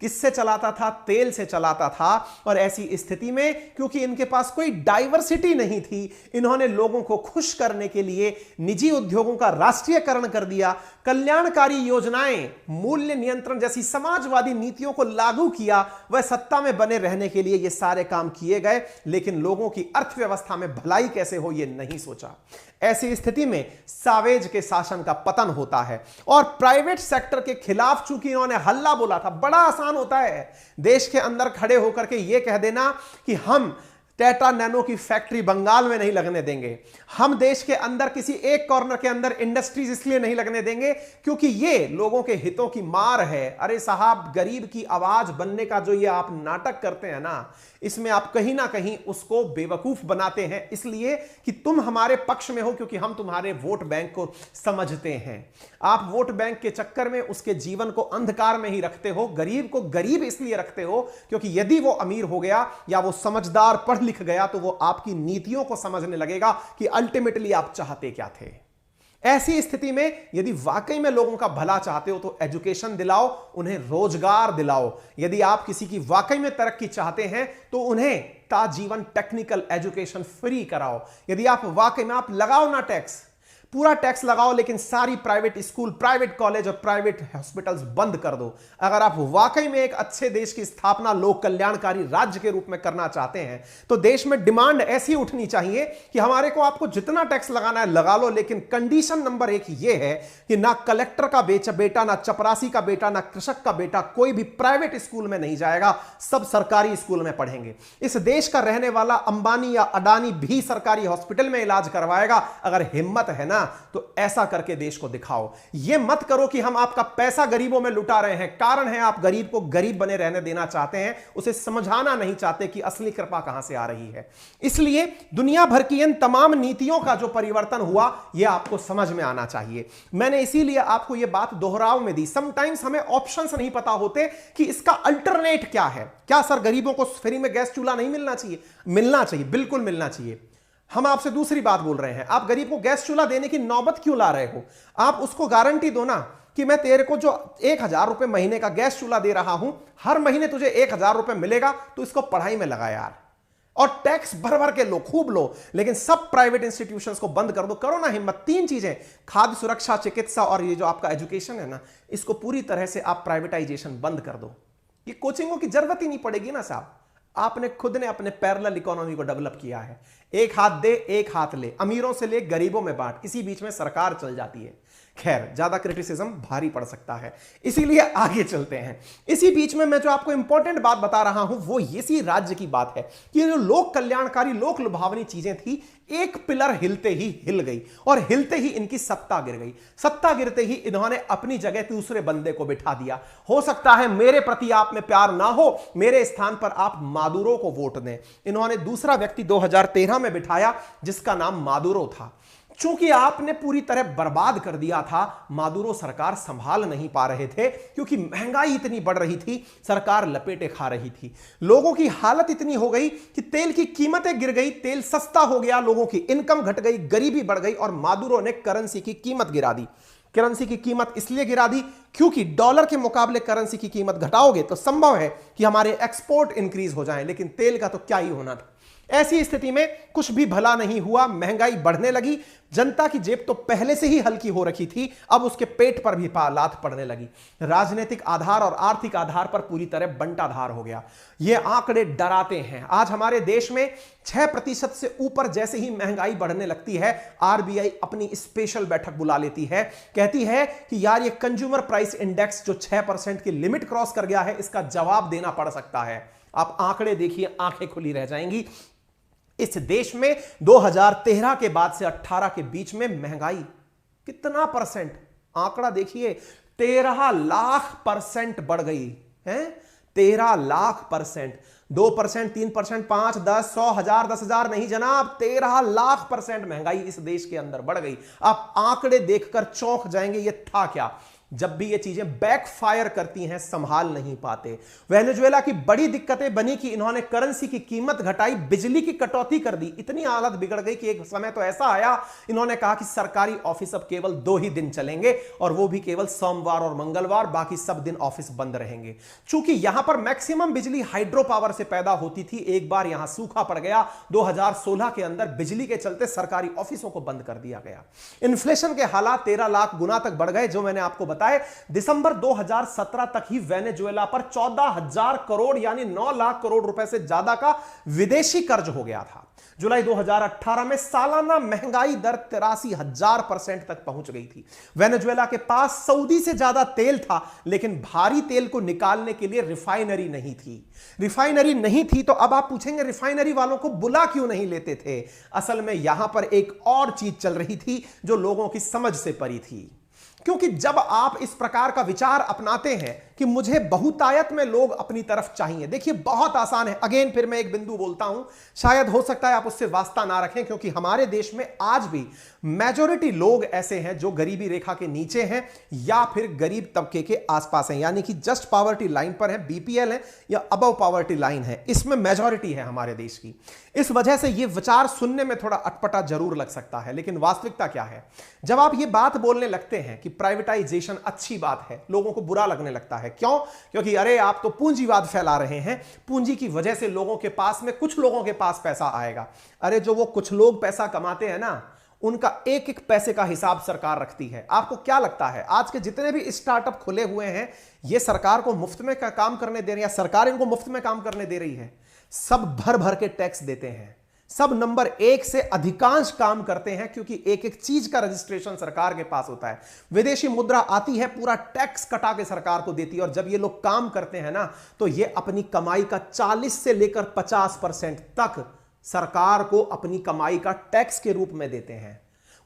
किससे चलाता था, तेल से चलाता था। और ऐसी स्थिति में क्योंकि इनके पास कोई डाइवर्सिटी नहीं थी, इन्होंने लोगों को खुश करने के लिए निजी उद्योगों का राष्ट्रीयकरण कर दिया, कल्याणकारी योजनाएं, मूल्य नियंत्रण जैसी समाजवादी नीतियों को लागू किया। वह सत्ता में बने रहने के लिए ये सारे काम किए गए, लेकिन लोगों की अर्थव्यवस्था में भलाई कैसे हो ये नहीं सोचा। ऐसी स्थिति में सावेज के शासन का पतन होता है और प्राइवेट सेक्टर के खिलाफ चूंकि इन्होंने हल्ला बोला था। बड़ा आसान होता है देश के अंदर खड़े होकर के यह कह देना कि हम टाटा नैनो की फैक्ट्री बंगाल में नहीं लगने देंगे, हम देश के अंदर किसी एक कॉर्नर के अंदर इंडस्ट्रीज इसलिए नहीं लगने देंगे क्योंकि ये लोगों के हितों की मार है। अरे साहब, गरीब की आवाज बनने का जो ये आप नाटक करते हैं ना, इसमें आप कहीं ना कहीं उसको बेवकूफ बनाते हैं, इसलिए कि तुम हमारे पक्ष में हो, क्योंकि हम तुम्हारे वोट बैंक को समझते हैं। आप वोट बैंक के चक्कर में उसके जीवन को अंधकार में ही रखते हो। गरीब को गरीब इसलिए रखते हो क्योंकि यदि वो अमीर हो गया या वो समझदार पढ़ लिख गया तो वो आपकी नीतियों को समझने लगेगा कि अल्टीमेटली आप चाहते क्या थे। ऐसी स्थिति में यदि वाकई में लोगों का भला चाहते हो तो एजुकेशन दिलाओ, उन्हें रोजगार दिलाओ। यदि आप किसी की वाकई में तरक्की चाहते हैं तो उन्हें ताजीवन टेक्निकल एजुकेशन फ्री कराओ। यदि आप वाकई में, आप लगाओ ना टैक्स, पूरा टैक्स लगाओ, लेकिन सारी प्राइवेट स्कूल, प्राइवेट कॉलेज और प्राइवेट हॉस्पिटल्स बंद कर दो। अगर आप वाकई में एक अच्छे देश की स्थापना लोक कल्याणकारी राज्य के रूप में करना चाहते हैं तो देश में डिमांड ऐसी उठनी चाहिए कि हमारे को, आपको जितना टैक्स लगाना है लगा लो, लेकिन कंडीशन नंबर 1 यह है कि ना कलेक्टर का बेटा, ना चपरासी का बेटा, ना कृषक का बेटा कोई भी प्राइवेट स्कूल में नहीं जाएगा, सब सरकारी स्कूल में पढ़ेंगे। इस देश का रहने वाला अंबानी या अडानी भी सरकारी हॉस्पिटल में इलाज करवाएगा अगर हिम्मत है ना। ना, तो ऐसा करके देश को दिखाओ। यह मत करो कि हम आपका पैसा गरीबों में लुटा रहे हैं। कारण है आप गरीब को गरीब बने रहने देना चाहते हैं, उसे समझाना नहीं चाहते कि असली कृपा कहां से आ रही है। इसलिए दुनिया भर की इन तमाम नीतियों का जो परिवर्तन हुआ, यह आपको समझ में आना चाहिए। मैंने इसीलिए आपको यह बात दोहराव में दी। समटाइम्स हमें ऑप्शंस नहीं पता होते कि इसका अल्टरनेट क्या है। क्या सर गरीबों को फ्री में गैस चूल्हा नहीं मिलना चाहिए? मिलना चाहिए, बिल्कुल मिलना चाहिए। हम आपसे दूसरी बात बोल रहे हैं, आप गरीब को गैस चूल्हा देने की नौबत क्यों ला रहे हो? आप उसको गारंटी दो ना कि मैं तेरे को जो 1,000 रुपए महीने का गैस चूल्हा दे रहा हूं, हर महीने तुझे 1,000 रुपए मिलेगा, तो इसको पढ़ाई में लगा यार, और टैक्स भर भर के लो, खूब लो। लेकिन सब प्राइवेट इंस्टीट्यूशंस को बंद कर दो। करो ना हिम्मत। 3 चीजें, खाद्य सुरक्षा, चिकित्सा और ये जो आपका एजुकेशन है ना, इसको पूरी तरह से आप प्राइवेटाइजेशन बंद कर दो। ये कोचिंगों की जरूरत ही नहीं पड़ेगी ना साहब। आपने खुद ने अपने पैरेलल इकोनॉमी को डेवलप किया है। एक हाथ दे, एक हाथ ले, अमीरों से ले, गरीबों में बांट, इसी बीच में सरकार चल जाती है। खैर, ज्यादा क्रिटिसिज्म भारी पड़ सकता है, इसीलिए आगे चलते हैं। इसी बीच में मैं जो आपको इंपॉर्टेंट बात बता रहा हूं, वो इसी राज्य की बात है कि जो लोक कल्याणकारी, लोक लुभावनी चीजें थी, एक पिलर हिलते ही हिल गई, और हिलते ही इनकी सत्ता गिर गई। सत्ता गिरते ही इन्होंने अपनी जगह दूसरे बंदे को बिठा दिया। हो सकता है मेरे प्रति आप में प्यार ना हो, मेरे स्थान पर आप मादुरो को वोट दें। इन्होंने दूसरा व्यक्ति 2013 में बिठाया, जिसका नाम मादुरो था। चूंकि आपने पूरी तरह बर्बाद कर दिया था, मादुरो सरकार संभाल नहीं पा रहे थे, क्योंकि महंगाई इतनी बढ़ रही थी, सरकार लपेटे खा रही थी। लोगों की हालत इतनी हो गई कि तेल की कीमतें गिर गई, तेल सस्ता हो गया, लोगों की इनकम घट गई, गरीबी बढ़ गई, और मादुरो ने करेंसी की कीमत गिरा दी। करेंसी की कीमत इसलिए गिरा दी क्योंकि डॉलर के मुकाबले करेंसी की कीमत घटाओगे तो संभव है कि हमारे एक्सपोर्ट इंक्रीज हो जाएं, लेकिन तेल का तो क्या ही होना था। ऐसी स्थिति में कुछ भी भला नहीं हुआ, महंगाई बढ़ने लगी। जनता की जेब तो पहले से ही हल्की हो रखी थी, अब उसके पेट पर भी लात पड़ने लगी। राजनीतिक आधार और आर्थिक आधार पर पूरी तरह बंटाधार हो गया। ये आंकड़े डराते हैं। आज हमारे देश में 6% से ऊपर जैसे ही महंगाई बढ़ने लगती है, आरबीआई अपनी स्पेशल बैठक बुला लेती है, कहती है कि यार ये कंज्यूमर प्राइस इंडेक्स जो 6% की लिमिट क्रॉस कर गया है, इसका जवाब देना पड़ सकता है। आप आंकड़े देखिए, आंखें खुली रह जाएंगी। इस देश में 2013 के बाद से 18 के बीच में महंगाई कितना परसेंट, आंकड़ा देखिए, 13 लाख परसेंट बढ़ गई है। 13 लाख परसेंट, 2%, 3%, 5, 10, 100, 1000, 10,000 नहीं जनाब, 13 लाख परसेंट महंगाई इस देश के अंदर बढ़ गई। आप आंकड़े देखकर चौंक जाएंगे, ये था क्या। जब भी ये चीजें बैकफायर करती हैं, संभाल नहीं पाते। वेनेजुएला की बड़ी दिक्कतें बनी कि इन्होंने करेंसी की कीमत घटाई, बिजली की कटौती कर दी। इतनी हालत बिगड़ गई कि एक समय तो ऐसा आया, इन्होंने कहा कि सरकारी ऑफिस अब केवल 2 ही दिन चलेंगे, और वो भी केवल सोमवार और मंगलवार, बाकी सब दिन ऑफिस बंद रहेंगे। चूंकि यहां पर मैक्सिमम बिजली हाइड्रो पावर से पैदा होती थी, एक बार यहां सूखा पड़ गया। 2016 के अंदर बिजली के चलते सरकारी ऑफिसों को बंद कर दिया गया। इन्फ्लेशन के हालात 13 लाख गुना तक बढ़ गए, जो मैंने आपको बताया। दिसंबर 2017 तक ही वेनेजुएला पर 14,000 करोड़ यानी 9 लाख करोड़ रुपए से ज्यादा का विदेशी कर्ज हो गया था। जुलाई 2018 में सालाना महंगाई दर 83,000% तक पहुंच गई थी। वेनेजुएला के पास सऊदी से ज्यादा तेल था, लेकिन भारी तेल को निकालने के लिए रिफाइनरी नहीं थी। रिफाइनरी नहीं थी तो अब आप पूछेंगे रिफाइनरी वालों को बुला क्यों नहीं लेते थे। असल में यहां पर एक और चीज चल रही थी जो लोगों की समझ से परी थी। क्योंकि जब आप इस प्रकार का विचार अपनाते हैं कि मुझे बहुतायत में लोग अपनी तरफ चाहिए, देखिए बहुत आसान है। अगेन फिर मैं एक बिंदु बोलता हूं, शायद हो सकता है आप उससे वास्ता ना रखें, क्योंकि हमारे देश में आज भी मेजॉरिटी लोग ऐसे हैं जो गरीबी रेखा के नीचे हैं या फिर गरीब तबके के आसपास हैं, यानी कि जस्ट पॉवर्टी लाइन पर है, बीपीएल है या अबव पॉवर्टी लाइन है। इसमें मेजॉरिटी है हमारे देश की। इस वजह से यह विचार सुनने में थोड़ा अटपटा जरूर लग सकता है, लेकिन वास्तविकता क्या है। जब आप ये बात बोलने लगते हैं कि प्राइवेटाइजेशन अच्छी बात है, लोगों को बुरा लगने लगता है। क्यों? क्योंकि अरे आप तो पूंजीवाद फैला रहे हैं, पूंजी की वजह से लोगों के पास में, कुछ लोगों के पास पैसा आएगा। अरे जो वो कुछ लोग पैसा कमाते हैं ना, उनका एक एक पैसे का हिसाब सरकार रखती है। आपको क्या लगता है आज के जितने भी स्टार्टअप खुले हुए हैं, ये सरकार को मुफ्त में काम करने दे रही है या सरकार इनको मुफ्त में काम करने दे रही है? सब भर भर के टैक्स देते हैं, सब नंबर 1 से अधिकांश काम करते हैं, क्योंकि एक एक चीज का रजिस्ट्रेशन सरकार के पास होता है। विदेशी मुद्रा आती है, पूरा टैक्स कटा के सरकार को देती है, और जब ये लोग काम करते हैं ना, तो ये अपनी कमाई का 40 से लेकर 50% तक सरकार को अपनी कमाई का टैक्स के रूप में देते हैं।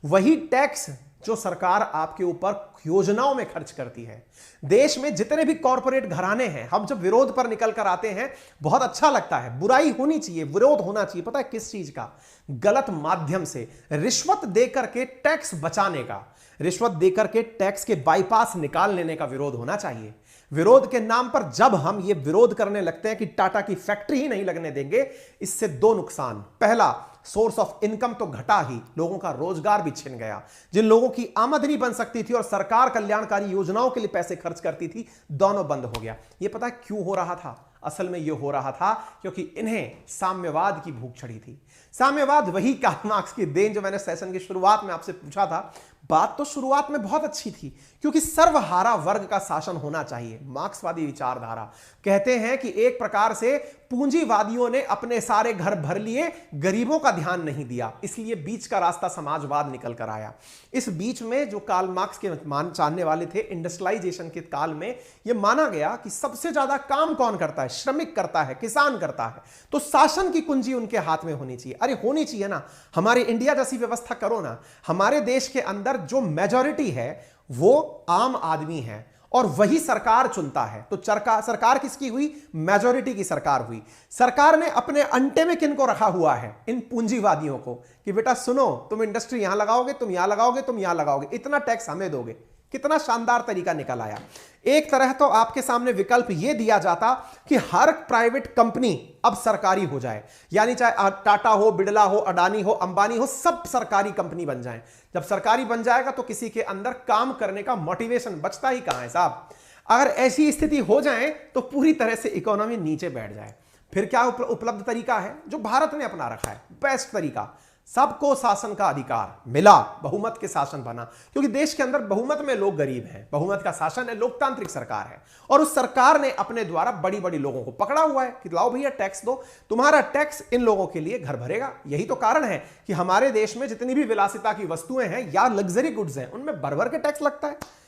वही टैक्स जो सरकार आपके ऊपर योजनाओं में खर्च करती है। देश में जितने भी कॉरपोरेट घराने हैं, हम जब विरोध पर निकल कर आते हैं बहुत अच्छा लगता है, बुराई होनी चाहिए, विरोध होना चाहिए। पता है किस चीज का? गलत माध्यम से रिश्वत देकर के टैक्स बचाने का, रिश्वत देकर के टैक्स के बाईपास निकाल लेने का विरोध होना चाहिए। विरोध के नाम पर जब हम ये विरोध करने लगते हैं कि टाटा की फैक्ट्री ही नहीं लगने देंगे, इससे दो नुकसान। पहला, सोर्स ऑफ इनकम तो घटा ही, लोगों का रोजगार भी छिन गया। जिन लोगों की आमदनी बन सकती थी और सरकार कल्याणकारी योजनाओं के लिए पैसे खर्च करती थी, दोनों बंद हो गया। ये पता है क्यों हो रहा था? असल में यह हो रहा था क्योंकि इन्हें साम्यवाद की भूख चढ़ी थी। साम्यवाद वही कार्ल मार्क्स की देन जो मैंने सेशन की शुरुआत में आपसे पूछा था। बात तो शुरुआत में बहुत अच्छी थी, क्योंकि सर्वहारा वर्ग का शासन होना चाहिए। मार्क्सवादी विचारधारा कहते हैं कि एक प्रकार से पूंजीवादियों ने अपने सारे घर भर लिए, गरीबों का ध्यान नहीं दिया, इसलिए बीच का रास्ता समाजवाद निकल कर आया। इस बीच में जो कार्ल मार्क्स के जानने वाले थे, इंडस्ट्रियलाइजेशन के काल में यह माना गया कि सबसे ज्यादा काम कौन करता है? श्रमिक करता है, किसान करता है। तो शासन की कुंजी उनके हाथ में होनी चाहिए। अरे होनी चाहिए ना, हमारे इंडिया जैसी व्यवस्था करो ना। हमारे देश के अंदर जो मेजॉरिटी है वो आम आदमी है और वही सरकार चुनता है। तो सरकार किसकी हुई? मेजॉरिटी की सरकार हुई। सरकार ने अपने अंटे में किनको रखा हुआ है? इन पूंजीवादियों को, कि बेटा सुनो, तुम इंडस्ट्री यहां लगाओगे, तुम यहां लगाओगे, तुम यहां लगाओगे, इतना टैक्स हमें दोगे। कितना शानदार तरीका निकल आया। एक तरह तो आपके सामने विकल्प यह दिया जाता कि हर प्राइवेट कंपनी अब सरकारी हो जाए, यानी चाहे टाटा हो, बिड़ला हो, अडानी हो, अंबानी हो, सब सरकारी कंपनी बन जाए। जब सरकारी बन जाएगा तो किसी के अंदर काम करने का मोटिवेशन बचता ही कहां है साहब। अगर ऐसी स्थिति हो जाए तो पूरी तरह से इकोनॉमी नीचे बैठ जाए। फिर क्या उपलब्ध तरीका है जो भारत ने अपना रखा है? बेस्ट तरीका, सबको शासन का अधिकार मिला, बहुमत के शासन बना। क्योंकि देश के अंदर बहुमत में लोग गरीब हैं, बहुमत का शासन है, लोकतांत्रिक सरकार है, और उस सरकार ने अपने द्वारा बड़ी बड़ी लोगों को पकड़ा हुआ है कि लाओ भैया टैक्स दो, तुम्हारा टैक्स इन लोगों के लिए घर भरेगा। यही तो कारण है कि हमारे देश में जितनी भी विलासिता की वस्तुएं हैं या लग्जरी गुड्स हैं, उनमें भर भर के टैक्स लगता है।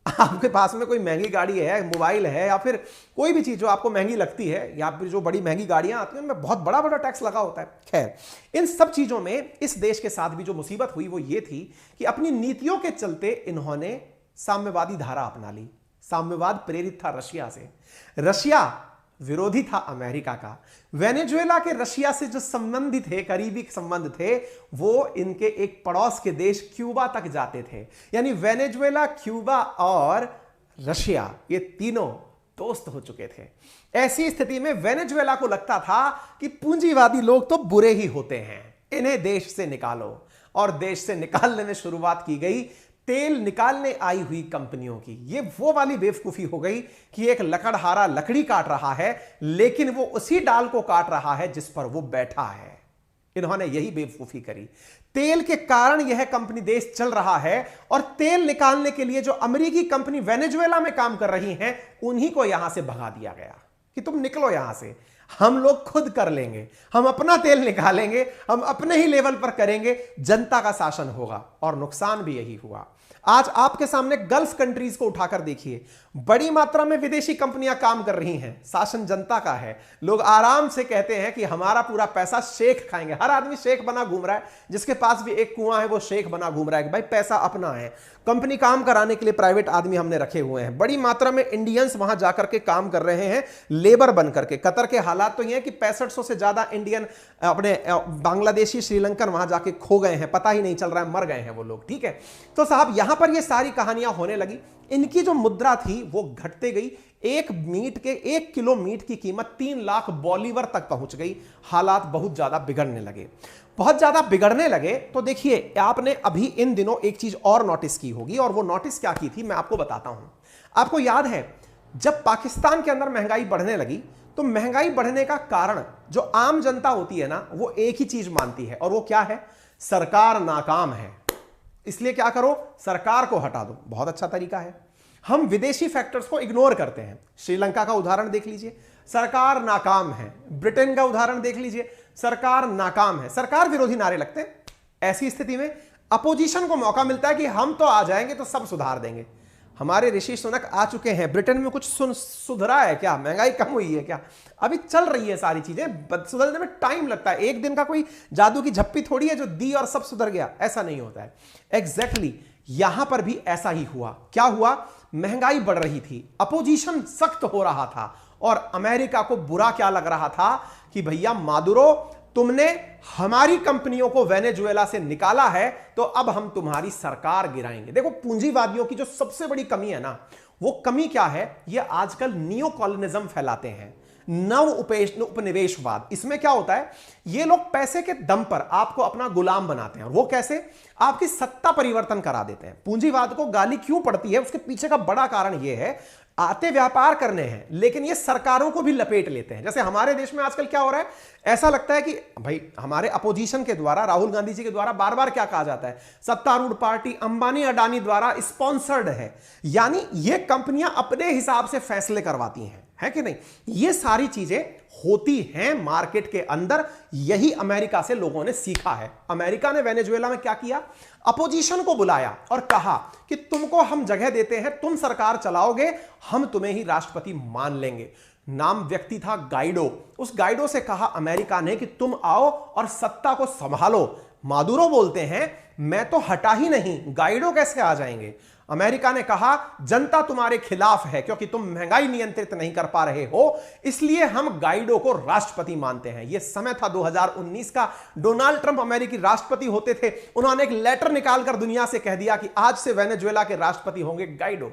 आपके पास में कोई महंगी गाड़ी है, मोबाइल है, या फिर कोई भी चीज जो आपको महंगी लगती है, या फिर जो बड़ी महंगी गाड़ियां आती हैं उनमें बहुत बड़ा बड़ा टैक्स लगा होता है। खैर, इन सब चीजों में इस देश के साथ भी जो मुसीबत हुई वो ये थी कि अपनी नीतियों के चलते इन्होंने साम्यवादी धारा अपना ली। साम्यवाद प्रेरित था रशिया से। रशिया विरोधी था अमेरिका का। वेनेजुएला के रशिया से जो संबंधी थे, करीबी संबंध थे, वो इनके एक पड़ोस के देश क्यूबा तक जाते थे। यानी वेनेजुएला, क्यूबा और रशिया, ये तीनों दोस्त हो चुके थे। ऐसी स्थिति में वेनेजुएला को लगता था कि पूंजीवादी लोग तो बुरे ही होते हैं, इन्हें देश से निकालो। और देश से निकालने में शुरुआत की गई तेल निकालने आई हुई कंपनियों की। ये वो वाली बेवकूफी हो गई कि एक लकड़हारा लकड़ी काट रहा है, लेकिन वो उसी डाल को काट रहा है जिस पर वो बैठा है। इन्होंने यही बेवकूफी करी। तेल के कारण यह कंपनी देश चल रहा है, और तेल निकालने के लिए जो अमेरिकी कंपनी वेनेजुएला में काम कर रही हैं, उन्हीं को यहां से भगा दिया गया कि तुम निकलो यहां से, हम लोग खुद कर लेंगे, हम अपना तेल निकालेंगे, हम अपने ही लेवल पर करेंगे, जनता का शासन होगा। और नुकसान भी यही हुआ। आज आपके सामने गल्फ कंट्रीज को उठाकर देखिए, बड़ी मात्रा में विदेशी कंपनियां काम कर रही हैं, शासन जनता का है। लोग आराम से कहते हैं कि हमारा पूरा पैसा शेख खाएंगे। हर आदमी शेख बना घूम रहा है, जिसके पास भी एक कुआं है वो शेख बना घूम रहा है कि भाई पैसा अपना है। कंपनी काम कराने के लिए प्राइवेट आदमी हमने रखे हुए हैं। बड़ी मात्रा में इंडियंस वहां जाकर के काम कर रहे हैं लेबर बन करके। कतर के हालात तो ये है कि 6500 से ज्यादा इंडियन, अपने बांग्लादेशी, श्रीलंकन वहां जाके खो गए हैं, पता ही नहीं चल रहा है, मर गए हैं वो लोग। ठीक है, तो साहब यहां पर ये सारी कहानियां होने लगी। इनकी जो मुद्रा थी वो घटते गई। एक किलो मीट की कीमत 3 लाख बॉलीवर तक पहुंच गई। हालात बहुत ज्यादा बिगड़ने लगे, बहुत ज्यादा बिगड़ने लगे। तो देखिए, आपने अभी इन दिनों एक चीज और नोटिस की होगी, और वो नोटिस क्या की थी मैं आपको बताता हूं। आपको याद है जब पाकिस्तान के अंदर महंगाई बढ़ने लगी, तो महंगाई बढ़ने का कारण जो आम जनता होती है ना, वो एक ही चीज मानती है, और वो क्या है? सरकार नाकाम है, इसलिए क्या करो, सरकार को हटा दो। बहुत अच्छा तरीका है। हम विदेशी फैक्टर्स को इग्नोर करते हैं। श्रीलंका का उदाहरण देख लीजिए, सरकार नाकाम है। ब्रिटेन का उदाहरण देख लीजिए, सरकार नाकाम है। सरकार विरोधी नारे लगते हैं। ऐसी स्थिति में अपोजिशन को मौका मिलता है कि हम तो आ जाएंगे तो सब सुधार देंगे। हमारे ऋषि सुनक आ चुके हैं, ब्रिटेन में कुछ सुधरा है क्या, महंगाई कम हुई है क्या? अभी चल रही है सारी चीजें, सुधरने में टाइम लगता है। एक दिन का कोई जादू की झप्पी थोड़ी है जो दी और सब सुधर गया, ऐसा नहीं होता है। एग्जैक्टली यहां पर भी ऐसा ही हुआ। क्या हुआ? महंगाई बढ़ रही थी, अपोजिशन सख्त हो रहा था, और अमेरिका को बुरा क्या लग रहा था कि भैया मादुरो, तुमने हमारी कंपनियों को वेनेजुएला से निकाला है, तो अब हम तुम्हारी सरकार गिराएंगे। देखो, पूंजीवादियों की जो सबसे बड़ी कमी है ना, वो कमी क्या है? ये आजकल नियो कॉलोनिज्म फैलाते हैं, नव उपनिवेशवाद। इसमें क्या होता है, ये लोग पैसे के दम पर आपको अपना गुलाम बनाते हैं। और वो कैसे? आपकी सत्ता परिवर्तन करा देते हैं। पूंजीवाद को गाली क्यों पड़ती है, उसके पीछे का बड़ा कारण यह है, आते व्यापार करने हैं, लेकिन ये सरकारों को भी लपेट लेते हैं। जैसे हमारे देश में आजकल क्या हो रहा है, ऐसा लगता है कि भाई हमारे अपोजिशन के द्वारा, राहुल गांधी जी के द्वारा बार बार क्या कहा जाता है, सत्तारूढ़ पार्टी अंबानी अडानी द्वारा स्पॉन्सर्ड है, यानी ये कंपनियां अपने हिसाब से फैसले करवाती हैं, है कि नहीं? ये सारी चीजें होती हैं मार्केट के अंदर। यही अमेरिका से लोगों ने सीखा है। अमेरिका ने वेनेजुएला में क्या किया, अपोजिशन को बुलाया और कहा कि तुमको हम जगह देते हैं, तुम सरकार चलाओगे, हम तुम्हें ही राष्ट्रपति मान लेंगे। नाम व्यक्ति था गाइडो। उस गाइडो से कहा अमेरिका ने कि तुम आओ और सत्ता को संभालो। मादुरो बोलते हैं मैं तो हटा ही नहीं, गाइडो कैसे आ जाएंगे? अमेरिका ने कहा जनता तुम्हारे खिलाफ है क्योंकि तुम महंगाई नियंत्रित नहीं कर पा रहे हो, इसलिए हम गाइडो को राष्ट्रपति मानते हैं। यह समय था 2019 का, डोनाल्ड ट्रंप अमेरिकी राष्ट्रपति होते थे। उन्होंने एक लेटर निकालकर दुनिया से कह दिया कि आज से वेनेजुएला के राष्ट्रपति होंगे गाइडो।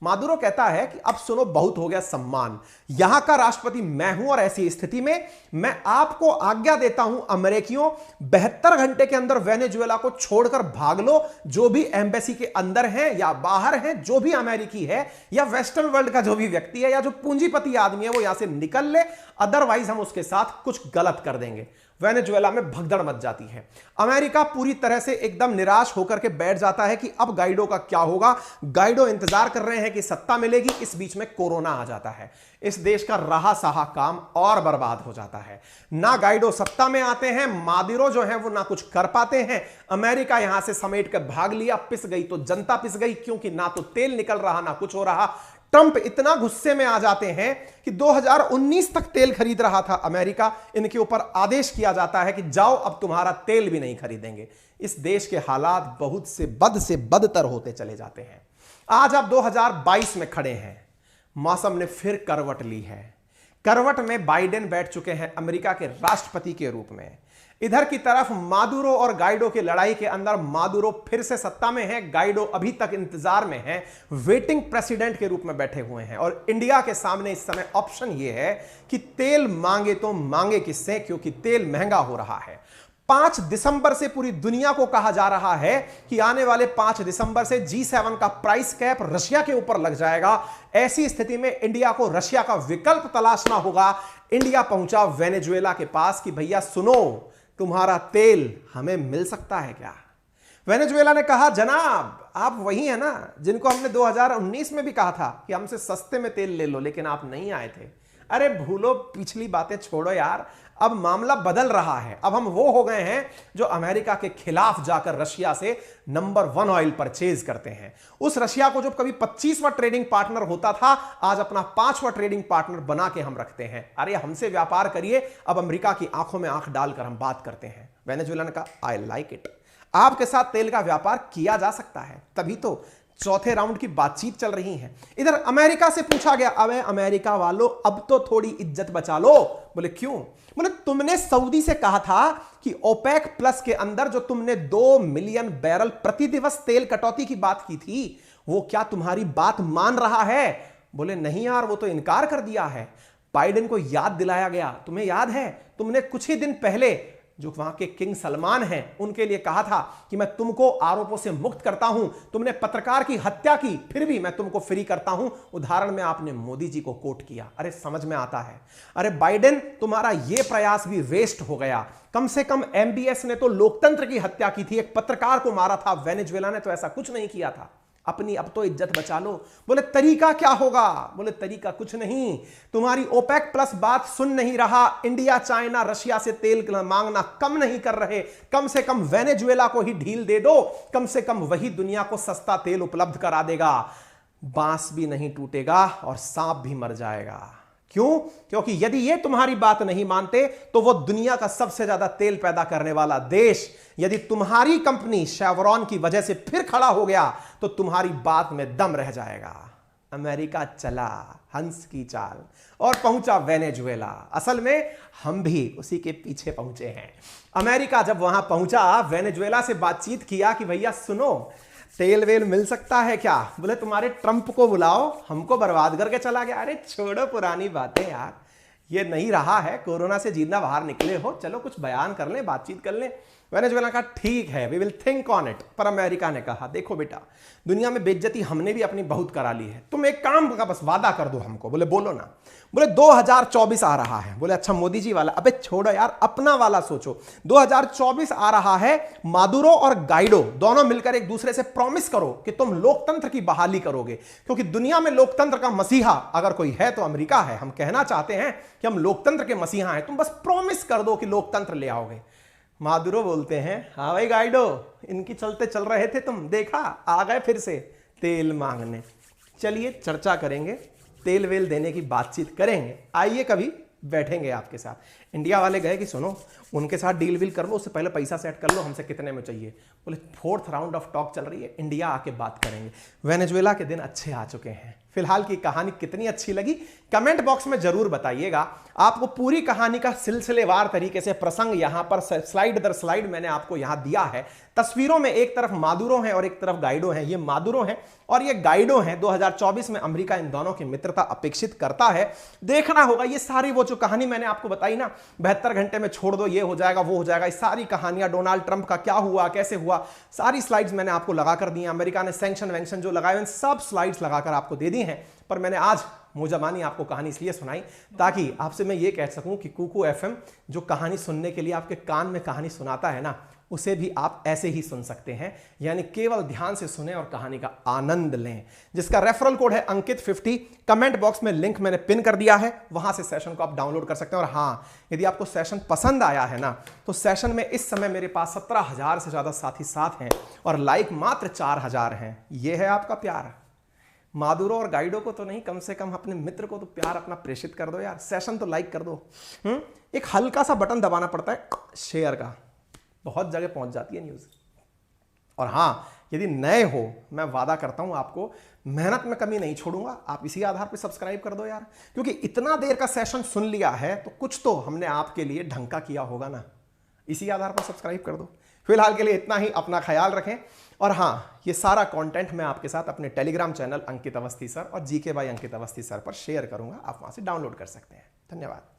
मादुरो कहता है कि अब सुनो, बहुत हो गया सम्मान, यहां का राष्ट्रपति मैं हूं, और ऐसी स्थिति में मैं आपको आज्ञा देता हूं अमेरिकियों, 72 घंटे के अंदर वेनेजुएला को छोड़कर भाग लो। जो भी एम्बेसी के अंदर हैं या बाहर हैं, जो भी अमेरिकी है या वेस्टर्न वर्ल्ड का जो भी व्यक्ति है या जो पूंजीपति आदमी है, वो यहां से निकल ले, अदरवाइज हम उसके साथ कुछ गलत कर देंगे। वेनेजुएला में भगदड़ मच जाती है। अमेरिका पूरी तरह से एकदम निराश होकर के बैठ जाता है कि अब गाइडो का क्या होगा। गाइडो इंतजार कर रहे हैं कि सत्ता मिलेगी, इस बीच में कोरोना आ जाता है। इस देश का रहा सहा काम और बर्बाद हो जाता है। ना गाइडो सत्ता में आते हैं, मादुरो जो है वो ना कुछ कर पाते हैं। अमेरिका यहां से समेट कर भाग लिया, पिस गई तो जनता पिस गई, क्योंकि ना तो तेल निकल रहा ना कुछ हो रहा। ट्रंप इतना गुस्से में आ जाते हैं कि 2019 तक तेल खरीद रहा था अमेरिका, इनके ऊपर आदेश किया जाता है कि जाओ अब तुम्हारा तेल भी नहीं खरीदेंगे। इस देश के हालात बहुत से बदतर होते चले जाते हैं। आज आप 2022 में खड़े हैं, मौसम ने फिर करवट ली है। करवट में बाइडेन बैठ चुके हैं अमेरिका के राष्ट्रपति के रूप में। इधर की तरफ मादुरो और गाइडो की लड़ाई के अंदर मादुरो फिर से सत्ता में है, गाइडो अभी तक इंतजार में है, वेटिंग प्रेसिडेंट के रूप में बैठे हुए हैं। और इंडिया के सामने इस समय ऑप्शन यह है कि तेल मांगे तो मांगे किससे, क्योंकि तेल महंगा हो रहा है। 5 दिसंबर से पूरी दुनिया को कहा जा रहा है कि आने वाले 5 दिसंबर से G7 का प्राइस कैप रशिया के ऊपर लग जाएगा। ऐसी स्थिति में इंडिया को रशिया का विकल्प तलाशना होगा। इंडिया पहुंचा वेनेजुएला के पास कि भैया सुनो, तुम्हारा तेल हमें मिल सकता है क्या? वेनेजुएला ने कहा जनाब आप वही है ना जिनको हमने 2019 में भी कहा था कि हमसे सस्ते में तेल ले लो, लेकिन आप नहीं आए थे। अरे भूलो, पिछली बातें छोड़ो यार, अब मामला बदल रहा है। अब हम वो हो गए हैं जो अमेरिका के खिलाफ जाकर रशिया से नंबर 1 ऑयल परचेज करते हैं। उस रशिया को जो कभी 25वां ट्रेडिंग पार्टनर होता था, आज अपना 5वां ट्रेडिंग पार्टनर बना के हम रखते हैं। अरे हमसे व्यापार करिए, अब अमेरिका की आंखों में आंख डालकर हम बात करते हैं। वेनेजुएला ने कहा आई लाइक इट, आपके साथ तेल का व्यापार किया जा सकता है। तभी तो चौथे राउंड की बातचीत चल रही है। इधर अमेरिका से पूछा गया, अबे अमेरिका वालों अब तो थोड़ी इज्जत बचा लो। बोले क्यों? बोले तुमने सऊदी से कहा था कि ओपेक प्लस के अंदर जो तुमने 2 मिलियन बैरल प्रति दिवस तेल कटौती की बात की थी, वो क्या तुम्हारी बात मान रहा है? बोले नहीं यार, वो तो इनकार कर दिया है। बाइडेन को याद दिलाया गया, तुम्हें याद है तुमने कुछ ही दिन पहले जो वहां के किंग सलमान हैं उनके लिए कहा था कि मैं तुमको आरोपों से मुक्त करता हूं, तुमने पत्रकार की हत्या की फिर भी मैं तुमको फ्री करता हूं। उदाहरण में आपने मोदी जी को कोट किया। अरे समझ में आता है। अरे बाइडेन, तुम्हारा यह प्रयास भी वेस्ट हो गया। कम से कम MBS ने तो लोकतंत्र की हत्या की थी, एक पत्रकार को मारा था। वेनेजुएला ने तो ऐसा कुछ नहीं किया था। अपनी अब तो इज्जत बचा लो। बोले तरीका क्या होगा? बोले तरीका कुछ नहीं, तुम्हारी ओपेक प्लस बात सुन नहीं रहा। इंडिया चाइना रशिया से तेल मांगना कम नहीं कर रहे, कम से कम वेनेजुएला को ही ढील दे दो, कम से कम वही दुनिया को सस्ता तेल उपलब्ध करा देगा। बांस भी नहीं टूटेगा और सांप भी मर जाएगा। क्यों? क्योंकि यदि ये तुम्हारी बात नहीं मानते तो वो दुनिया का सबसे ज्यादा तेल पैदा करने वाला देश यदि तुम्हारी कंपनी शेवरॉन की वजह से फिर खड़ा हो गया तो तुम्हारी बात में दम रह जाएगा। अमेरिका चला हंस की चाल और पहुंचा वेनेजुएला। असल में हम भी उसी के पीछे पहुंचे हैं। अमेरिका जब वहां पहुंचा, वेनेजुएला से बातचीत किया कि भैया सुनो, तेल वेल मिल सकता है क्या? बोले तुम्हारे ट्रंप को बुलाओ, हमको बर्बाद करके चला गया। अरे छोड़ो पुरानी बातें यार, ये नहीं रहा है, कोरोना से जिंदा बाहर निकले हो, चलो कुछ बयान कर लें, बातचीत कर लें। वेनेजुएला का ठीक है, we will think on it. पर अमेरिका ने कहा देखो बेटा, दुनिया में बेइज्जती हमने भी अपनी बहुत करा ली है, तुम एक काम का बस वादा कर दो हमको। बोले बोलो ना। बोले 2024 आ रहा है। बोले अच्छा मोदी जी वाला? अबे छोड़ो यार, अपना वाला सोचो। 2024 आ रहा है, मादुरो और गाइडो दोनों मिलकर एक दूसरे से प्रॉमिस करो कि तुम लोकतंत्र की बहाली करोगे, क्योंकि दुनिया में लोकतंत्र का मसीहा अगर कोई है तो अमेरिका है। हम कहना चाहते हैं कि हम लोकतंत्र के मसीहा हैं, तुम बस प्रॉमिस कर दो कि लोकतंत्र ले आओगे। मादुरो बोलते हैं हाँ भाई गाइडो, इनकी चलते चल रहे थे तुम, देखा आ गए फिर से तेल मांगने। चलिए चर्चा करेंगे, तेल वेल देने की बातचीत करेंगे, आइए कभी बैठेंगे आपके साथ। इंडिया वाले गए कि सुनो उनके साथ डील वील कर लो, उससे पहले पैसा सेट कर लो, हमसे कितने में चाहिए। बोले 4th राउंड ऑफ टॉक चल रही है, इंडिया आके बात करेंगे। वेनेजुएला के दिन अच्छे आ चुके हैं। फिलहाल की कहानी कितनी अच्छी लगी कमेंट बॉक्स में जरूर बताइएगा। आपको पूरी कहानी का सिलसिलेवार तरीके से प्रसंग यहां पर स्लाइड दर स्लाइड मैंने आपको यहां दिया है। तस्वीरों में एक तरफ मादुरो हैं और एक तरफ गाइडो हैं। ये मादुरो हैं और ये गाइडो हैं। 2024 में अमेरिका इन दोनों की मित्रता अपेक्षित करता है। देखना होगा ये सारी वो जो कहानी मैंने आपको बताई ना, 72 घंटे में छोड़ दो, ये हो जाएगा वो हो जाएगा, ये सारी कहानियां, डोनाल्ड ट्रंप का क्या हुआ कैसे हुआ, सारी स्लाइड्स मैंने आपको लगाकर दी हैं। अमेरिका ने सैंक्शन वैंक्शन जो लगाए, सब स्लाइड्स लगाकर आपको दे दी हैं। पर मैंने आज मोजाबानी आपको कहानी इसलिए सुनाई ताकि आपसे मैं ये कह सकूं कि कुकू एफएम जो कहानी सुनने के लिए आपके कान में कहानी सुनाता है ना, उसे भी आप ऐसे ही सुन सकते हैं, यानी केवल ध्यान से सुने और कहानी का आनंद लें। जिसका रेफरल कोड है अंकित50। कमेंट बॉक्स में लिंक मैंने पिन कर दिया है, वहां से सेशन को आप डाउनलोड कर सकते हैं। और हाँ, यदि आपको सेशन पसंद आया है ना, तो सेशन में इस समय मेरे पास 17,000 से ज्यादा साथी साथ हैं और लाइक मात्र 4,000 हैं। यह है आपका प्यार। मादुरो और गाइडो को तो नहीं, कम से कम अपने मित्र को तो प्यार अपना प्रेषित कर दो यार, सेशन तो लाइक कर दो। एक हल्का सा बटन दबाना पड़ता है शेयर का, बहुत जगह पहुंच जाती है न्यूज़। और हाँ, यदि नए हो, मैं वादा करता हूं आपको मेहनत में कमी नहीं छोड़ूंगा, आप इसी आधार पर सब्सक्राइब कर दो यार, क्योंकि इतना देर का सेशन सुन लिया है तो कुछ तो हमने आपके लिए ढंग का किया होगा ना, इसी आधार पर सब्सक्राइब कर दो। फिलहाल के लिए इतना ही, अपना ख्याल रखें। और हाँ, ये सारा कंटेंट मैं आपके साथ अपने टेलीग्राम चैनल अंकित अवस्थी सर और GK by Ankit Awasthi sir पर शेयर करूंगा, आप वहां से डाउनलोड कर सकते हैं। धन्यवाद।